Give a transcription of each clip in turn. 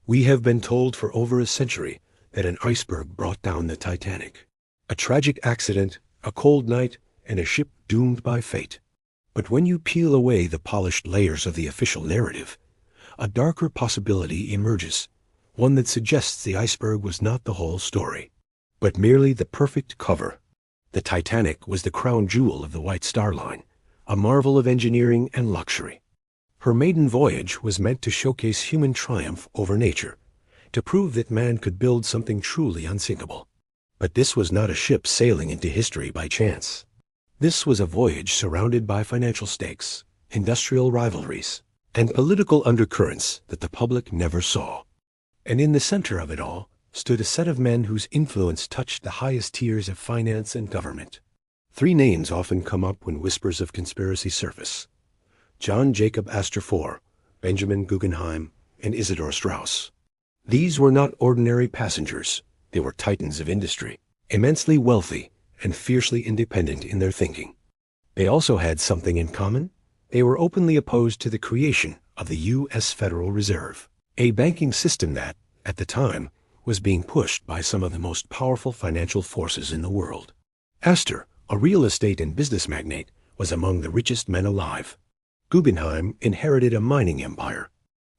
We have been told for over a century that an iceberg brought down the Titanic. A tragic accident, a cold night, and a ship doomed by fate. But when you peel away the polished layers of the official narrative, a darker possibility emerges, one that suggests the iceberg was not the whole story, but merely the perfect cover. The Titanic was the crown jewel of the White Star Line, a marvel of engineering and luxury. Her maiden voyage was meant to showcase human triumph over nature, to prove that man could build something truly unsinkable. But this was not a ship sailing into history by chance. This was a voyage surrounded by financial stakes, industrial rivalries, and political undercurrents that the public never saw. And in the center of it all stood a set of men whose influence touched the highest tiers of finance and government. Three names often come up when whispers of conspiracy surface: John Jacob Astor IV, Benjamin Guggenheim, and Isidor Straus. These were not ordinary passengers. They were titans of industry, immensely wealthy and fiercely independent in their thinking. They also had something in common. They were openly opposed to the creation of the U.S. Federal Reserve, a banking system that, at the time, was being pushed by some of the most powerful financial forces in the world. Astor, a real estate and business magnate, was among the richest men alive. Guggenheim inherited a mining empire.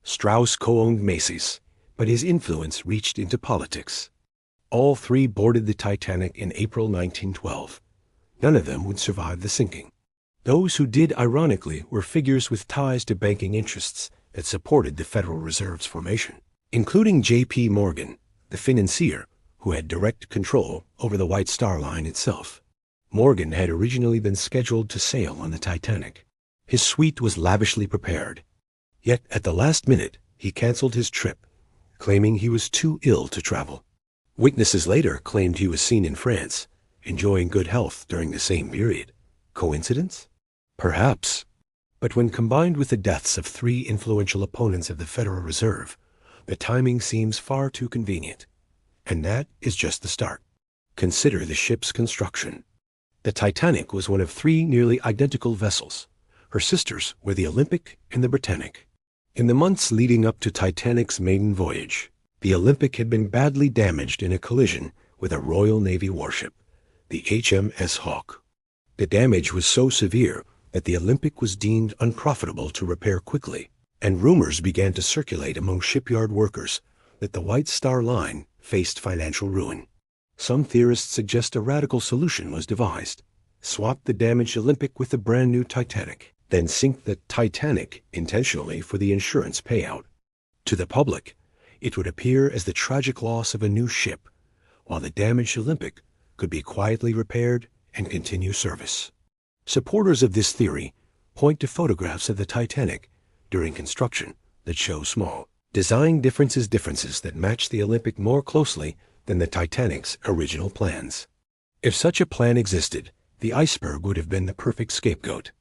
Strauss co-owned Macy's, but his influence reached into politics. All three boarded the Titanic in April 1912. None of them would survive the sinking. Those who did, ironically, were figures with ties to banking interests that supported the Federal Reserve's formation, including J.P. Morgan, the financier who had direct control over the White Star Line itself. Morgan had originally been scheduled to sail on the Titanic. His suite was lavishly prepared. Yet at the last minute, he canceled his trip, claiming he was too ill to travel. Witnesses later claimed he was seen in France, enjoying good health during the same period. Coincidence? Perhaps. But when combined with the deaths of three influential opponents of the Federal Reserve, the timing seems far too convenient. And that is just the start. Consider the ship's construction. The Titanic was one of three nearly identical vessels. Her sisters were the Olympic and the Britannic. In the months leading up to Titanic's maiden voyage, the Olympic had been badly damaged in a collision with a Royal Navy warship, the HMS Hawke. The damage was so severe that the Olympic was deemed unprofitable to repair quickly, and rumors began to circulate among shipyard workers that the White Star Line faced financial ruin. Some theorists suggest a radical solution was devised: swap the damaged Olympic with the brand new Titanic, then sink the Titanic intentionally for the insurance payout. To the public, it would appear as the tragic loss of a new ship, while the damaged Olympic could be quietly repaired and continue service. Supporters of this theory point to photographs of the Titanic during construction that show small design differences that match the Olympic more closely than the Titanic's original plans. If such a plan existed, the iceberg would have been the perfect scapegoat.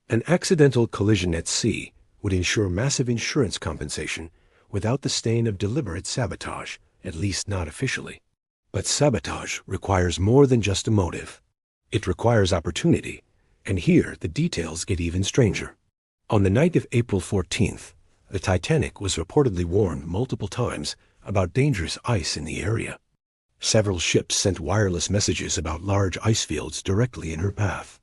An accidental collision at sea would ensure massive insurance compensation without the stain of deliberate sabotage, at least not officially. But sabotage requires more than just a motive. It requires opportunity, and here the details get even stranger. On the night of April 14th, the Titanic was reportedly warned multiple times about dangerous ice in the area. Several ships sent wireless messages about large ice fields directly in her path.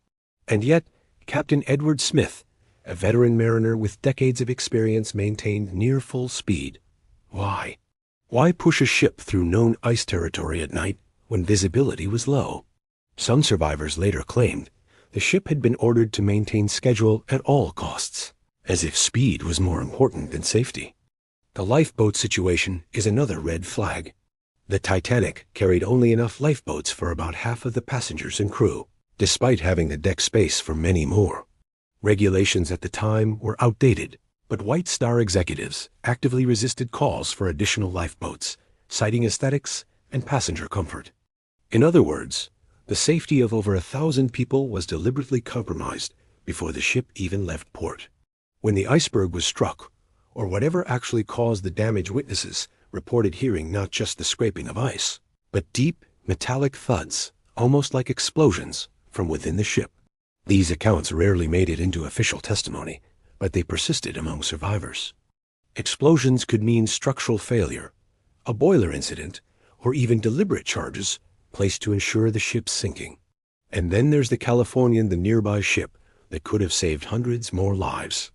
And yet, Captain Edward Smith, a veteran mariner with decades of experience, maintained near full speed. Why? Why push a ship through known ice territory at night when visibility was low? Some survivors later claimed the ship had been ordered to maintain schedule at all costs, as if speed was more important than safety. The lifeboat situation is another red flag. The Titanic carried only enough lifeboats for about half of the passengers and crew, despite having the deck space for many more. Regulations at the time were outdated, but White Star executives actively resisted calls for additional lifeboats, citing aesthetics and passenger comfort. In other words, the safety of over 1,000 people was deliberately compromised before the ship even left port. When the iceberg was struck, or whatever actually caused the damage, witnesses reported hearing not just the scraping of ice, but deep, metallic thuds, almost like explosions, from within the ship. These accounts rarely made it into official testimony, but they persisted among survivors. Explosions could mean structural failure, a boiler incident, or even deliberate charges placed to ensure the ship's sinking. And then there's the Californian, the nearby ship that could have saved hundreds more lives.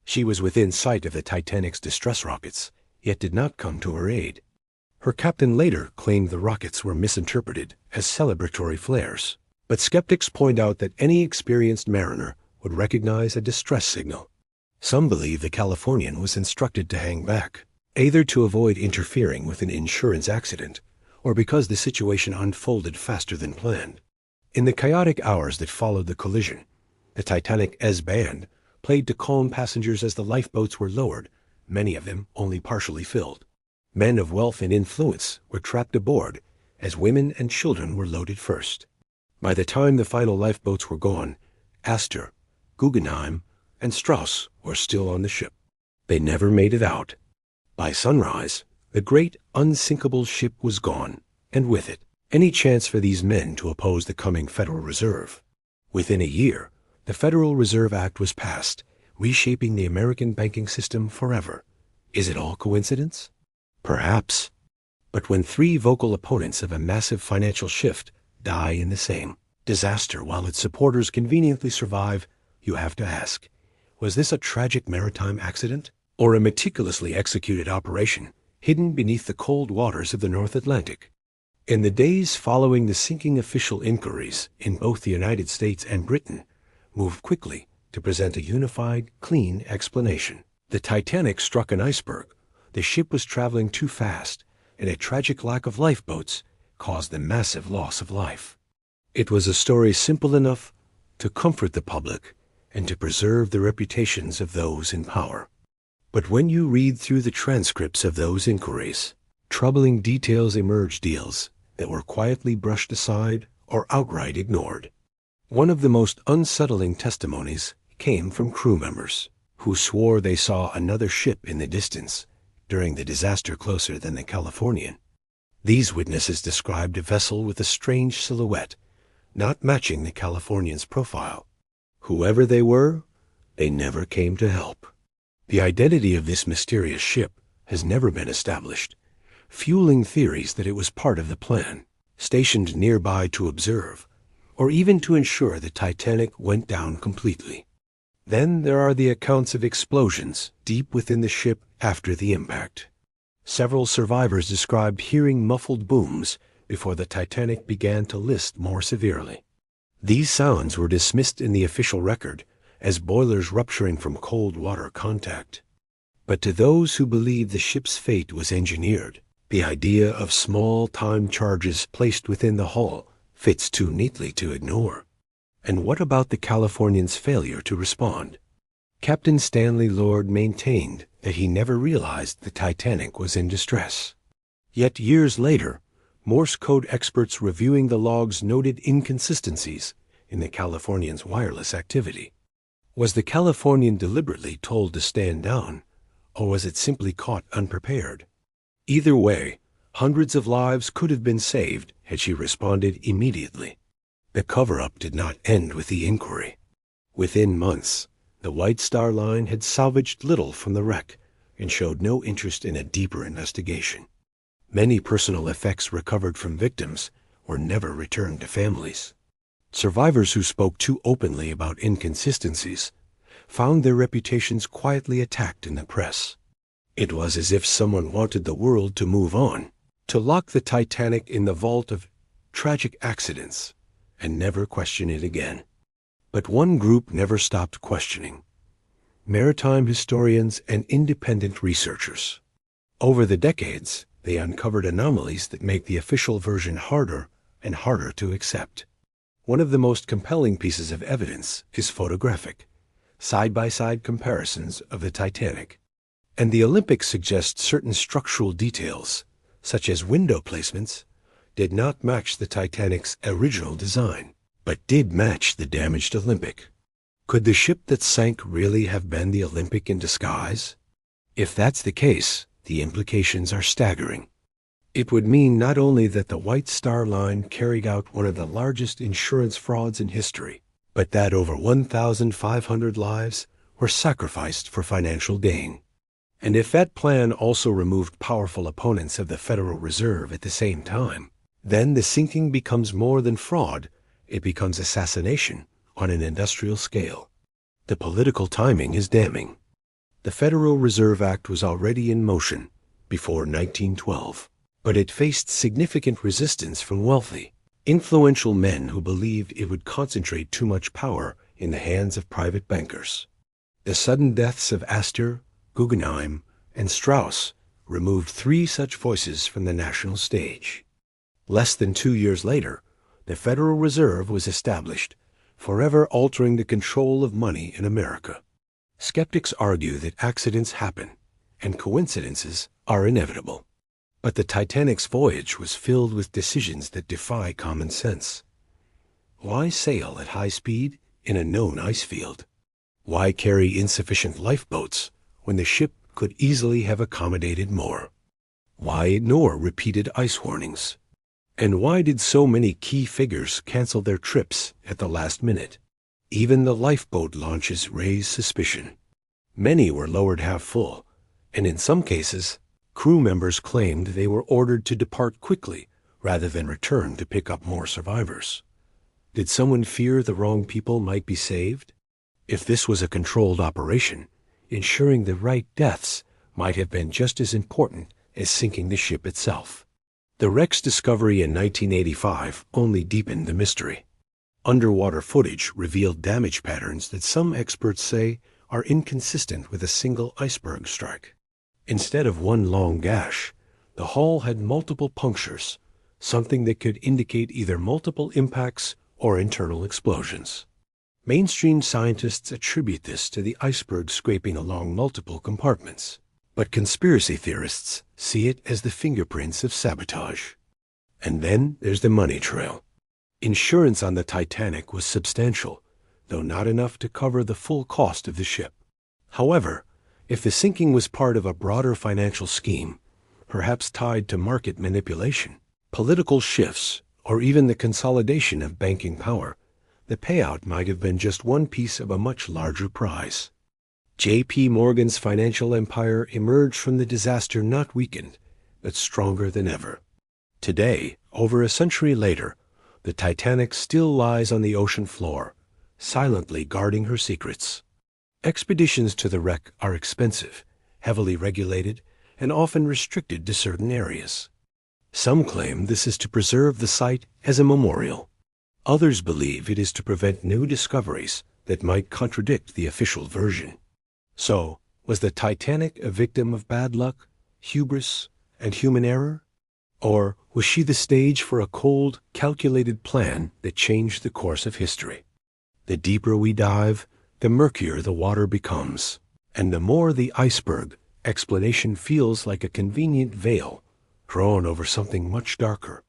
She was within sight of the Titanic's distress rockets, yet did not come to her aid. Her captain later claimed the rockets were misinterpreted as celebratory flares, but skeptics point out that any experienced mariner would recognize a distress signal. Some believe the Californian was instructed to hang back, either to avoid interfering with an insurance accident or because the situation unfolded faster than planned. In the chaotic hours that followed the collision, the Titanic S-band played to calm passengers as the lifeboats were lowered, many of them only partially filled. Men of wealth and influence were trapped aboard, as women and children were loaded first. By the time the final lifeboats were gone, Astor, Guggenheim, and Strauss were still on the ship. They never made it out. By sunrise, the great unsinkable ship was gone, and with it, any chance for these men to oppose the coming Federal Reserve. Within a year, the Federal Reserve Act was passed, reshaping the American banking system forever. Is it all coincidence? Perhaps. But when three vocal opponents of a massive financial shift die in the same disaster while its supporters conveniently survive, you have to ask, was this a tragic maritime accident or a meticulously executed operation hidden beneath the cold waters of the North Atlantic? In the days following the sinking, official inquiries in both the United States and Britain moved quickly to present a unified, clean explanation. The Titanic struck an iceberg. The ship was traveling too fast, and a tragic lack of lifeboats caused the massive loss of life. It was a story simple enough to comfort the public and to preserve the reputations of those in power. But when you read through the transcripts of those inquiries, troubling details emerge, deals that were quietly brushed aside or outright ignored. One of the most unsettling testimonies came from crew members who swore they saw another ship in the distance during the disaster closer than the Californian. These witnesses described a vessel with a strange silhouette, not matching the Californian's profile. Whoever they were, they never came to help. The identity of this mysterious ship has never been established, fueling theories that it was part of the plan, stationed nearby to observe, or even to ensure the Titanic went down completely. Then there are the accounts of explosions deep within the ship after the impact. Several survivors described hearing muffled booms before the Titanic began to list more severely. These sounds were dismissed in the official record as boilers rupturing from cold water contact. But to those who believe the ship's fate was engineered, the idea of small time charges placed within the hull fits too neatly to ignore. And what about the Californian's failure to respond? Captain Stanley Lord maintained that he never realized the Titanic was in distress. Yet years later, Morse code experts reviewing the logs noted inconsistencies in the Californian's wireless activity. Was the Californian deliberately told to stand down, or was it simply caught unprepared? Either way, hundreds of lives could have been saved had she responded immediately. The cover-up did not end with the inquiry. Within months, the White Star Line had salvaged little from the wreck and showed no interest in a deeper investigation. Many personal effects recovered from victims were never returned to families. Survivors who spoke too openly about inconsistencies found their reputations quietly attacked in the press. It was as if someone wanted the world to move on, to lock the Titanic in the vault of tragic accidents and never question it again. But one group never stopped questioning: maritime historians and independent researchers. Over the decades, they uncovered anomalies that make the official version harder and harder to accept. One of the most compelling pieces of evidence is photographic, side-by-side comparisons of the Titanic. And the Olympics suggest certain structural details, such as window placements, did not match the Titanic's original design, but did match the damaged Olympic. Could the ship that sank really have been the Olympic in disguise? If that's the case, the implications are staggering. It would mean not only that the White Star Line carried out one of the largest insurance frauds in history, but that over 1,500 lives were sacrificed for financial gain. And if that plan also removed powerful opponents of the Federal Reserve at the same time, then the sinking becomes more than fraud, it becomes assassination on an industrial scale. The political timing is damning. The Federal Reserve Act was already in motion before 1912, but it faced significant resistance from wealthy, influential men who believed it would concentrate too much power in the hands of private bankers. The sudden deaths of Astor, Guggenheim, and Strauss removed three such voices from the national stage. Less than 2 years later, the Federal Reserve was established, forever altering the control of money in America. Skeptics argue that accidents happen and coincidences are inevitable. But the Titanic's voyage was filled with decisions that defy common sense. Why sail at high speed in a known ice field? Why carry insufficient lifeboats when the ship could easily have accommodated more? Why ignore repeated ice warnings? And why did so many key figures cancel their trips at the last minute? Even the lifeboat launches raised suspicion. Many were lowered half full, and in some cases, crew members claimed they were ordered to depart quickly rather than return to pick up more survivors. Did someone fear the wrong people might be saved? If this was a controlled operation, ensuring the right deaths might have been just as important as sinking the ship itself. The wreck's discovery in 1985 only deepened the mystery. Underwater footage revealed damage patterns that some experts say are inconsistent with a single iceberg strike. Instead of one long gash, the hull had multiple punctures, something that could indicate either multiple impacts or internal explosions. Mainstream scientists attribute this to the iceberg scraping along multiple compartments, but conspiracy theorists see it as the fingerprints of sabotage. And then there's the money trail. Insurance on the Titanic was substantial, though not enough to cover the full cost of the ship. However, if the sinking was part of a broader financial scheme, perhaps tied to market manipulation, political shifts, or even the consolidation of banking power, the payout might have been just one piece of a much larger prize. J.P. Morgan's financial empire emerged from the disaster not weakened, but stronger than ever. Today, over a century later, the Titanic still lies on the ocean floor, silently guarding her secrets. Expeditions to the wreck are expensive, heavily regulated, and often restricted to certain areas. Some claim this is to preserve the site as a memorial. Others believe it is to prevent new discoveries that might contradict the official version. So, was the Titanic a victim of bad luck, hubris, and human error? Or was she the stage for a cold, calculated plan that changed the course of history? The deeper we dive, the murkier the water becomes, and the more the iceberg explanation feels like a convenient veil drawn over something much darker.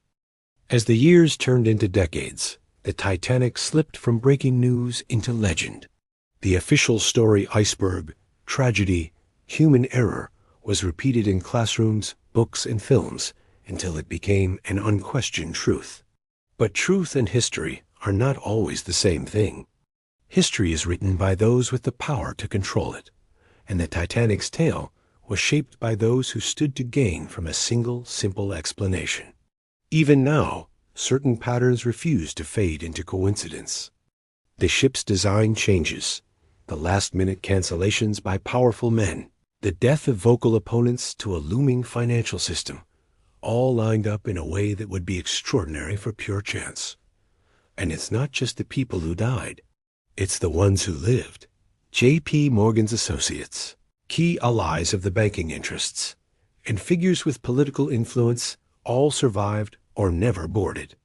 As the years turned into decades, the Titanic slipped from breaking news into legend. The official story iceberg, tragedy, human error was repeated in classrooms, books, and films until it became an unquestioned truth. But truth and history are not always the same thing. History is written by those with the power to control it, and the Titanic's tale was shaped by those who stood to gain from a single, simple explanation. Even now, certain patterns refuse to fade into coincidence. The ship's design changes, the last-minute cancellations by powerful men, the death of vocal opponents to a looming financial system, all lined up in a way that would be extraordinary for pure chance. And it's not just the people who died. It's the ones who lived. J.P. Morgan's associates, key allies of the banking interests, and figures with political influence all survived or never boarded.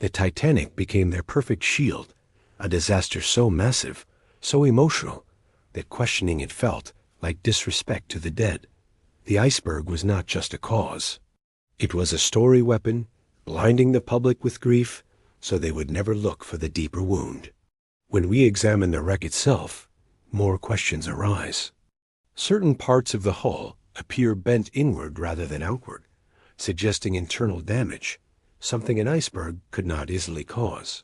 The Titanic became their perfect shield, a disaster so massive, so emotional, that questioning it felt like disrespect to the dead. The iceberg was not just a cause. It was a story weapon, blinding the public with grief so they would never look for the deeper wound. When we examine the wreck itself, more questions arise. Certain parts of the hull appear bent inward rather than outward, suggesting internal damage, something an iceberg could not easily cause.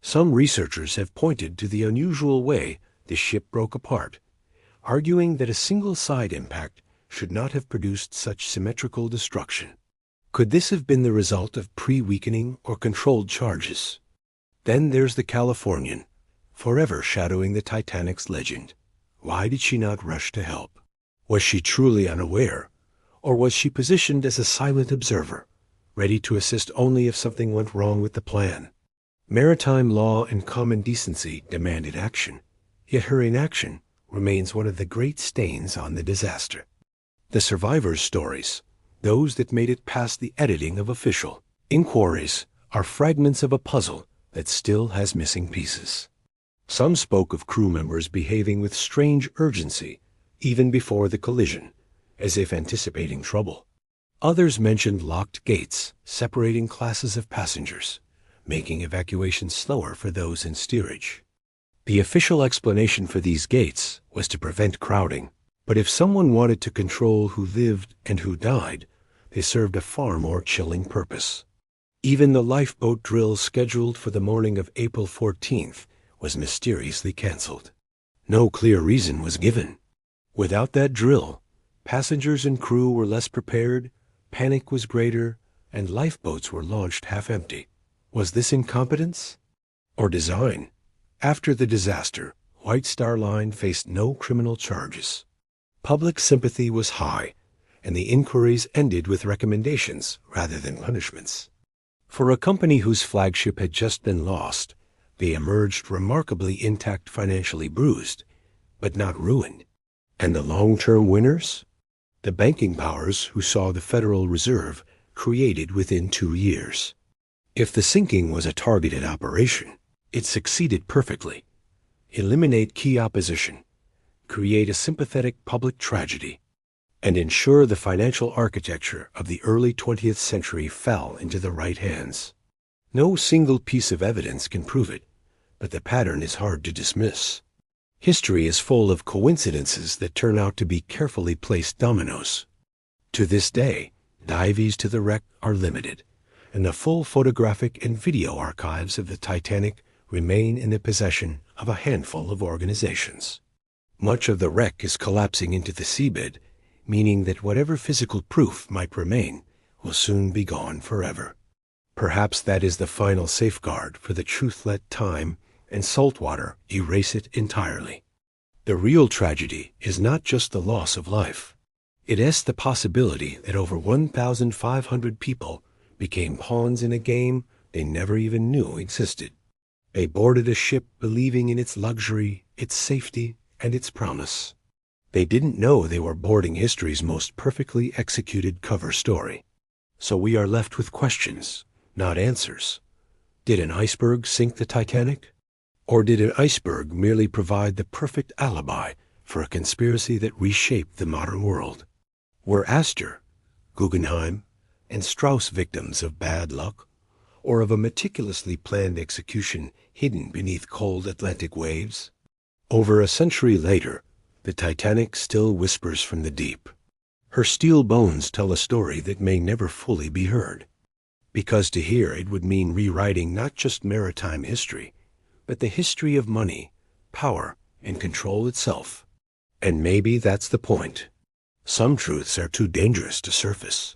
Some researchers have pointed to the unusual way the ship broke apart, arguing that a single side impact should not have produced such symmetrical destruction. Could this have been the result of pre-weakening or controlled charges? Then there's the Californian, forever shadowing the Titanic's legend. Why did she not rush to help? Was she truly unaware, or was she positioned as a silent observer, ready to assist only if something went wrong with the plan? Maritime law and common decency demanded action, yet her inaction remains one of the great stains on the disaster. The survivors' stories, those that made it past the editing of official inquiries, are fragments of a puzzle that still has missing pieces. Some spoke of crew members behaving with strange urgency even before the collision, as if anticipating trouble. Others mentioned locked gates separating classes of passengers, making evacuation slower for those in steerage. The official explanation for these gates was to prevent crowding, but if someone wanted to control who lived and who died, they served a far more chilling purpose. Even the lifeboat drill scheduled for the morning of April 14th was mysteriously canceled. No clear reason was given. Without that drill, passengers and crew were less prepared, panic was greater, and lifeboats were launched half-empty. Was this incompetence or design? After the disaster, White Star Line faced no criminal charges. Public sympathy was high, and the inquiries ended with recommendations rather than punishments. For a company whose flagship had just been lost, they emerged remarkably intact, financially bruised, but not ruined. And the long-term winners? The banking powers who saw the Federal Reserve created within 2 years. If the sinking was a targeted operation, it succeeded perfectly. Eliminate key opposition, create a sympathetic public tragedy, and ensure the financial architecture of the early 20th century fell into the right hands. No single piece of evidence can prove it, but the pattern is hard to dismiss. History is full of coincidences that turn out to be carefully placed dominoes. To this day, dives to the wreck are limited, and the full photographic and video archives of the Titanic remain in the possession of a handful of organizations. Much of the wreck is collapsing into the seabed, meaning that whatever physical proof might remain will soon be gone forever. Perhaps that is the final safeguard, for the truth let time and salt water erase it entirely. The real tragedy is not just the loss of life. It is the possibility that over 1,500 people became pawns in a game they never even knew existed. They boarded a ship believing in its luxury, its safety, and its promise. They didn't know they were boarding history's most perfectly executed cover story. So we are left with questions, not answers. Did an iceberg sink the Titanic? Or did an iceberg merely provide the perfect alibi for a conspiracy that reshaped the modern world? Were Astor, Guggenheim, and Strauss victims of bad luck, or of a meticulously planned execution hidden beneath cold Atlantic waves? Over a century later, the Titanic still whispers from the deep. Her steel bones tell a story that may never fully be heard, because to hear it would mean rewriting not just maritime history, but the history of money, power, and control itself. And maybe that's the point. Some truths are too dangerous to surface.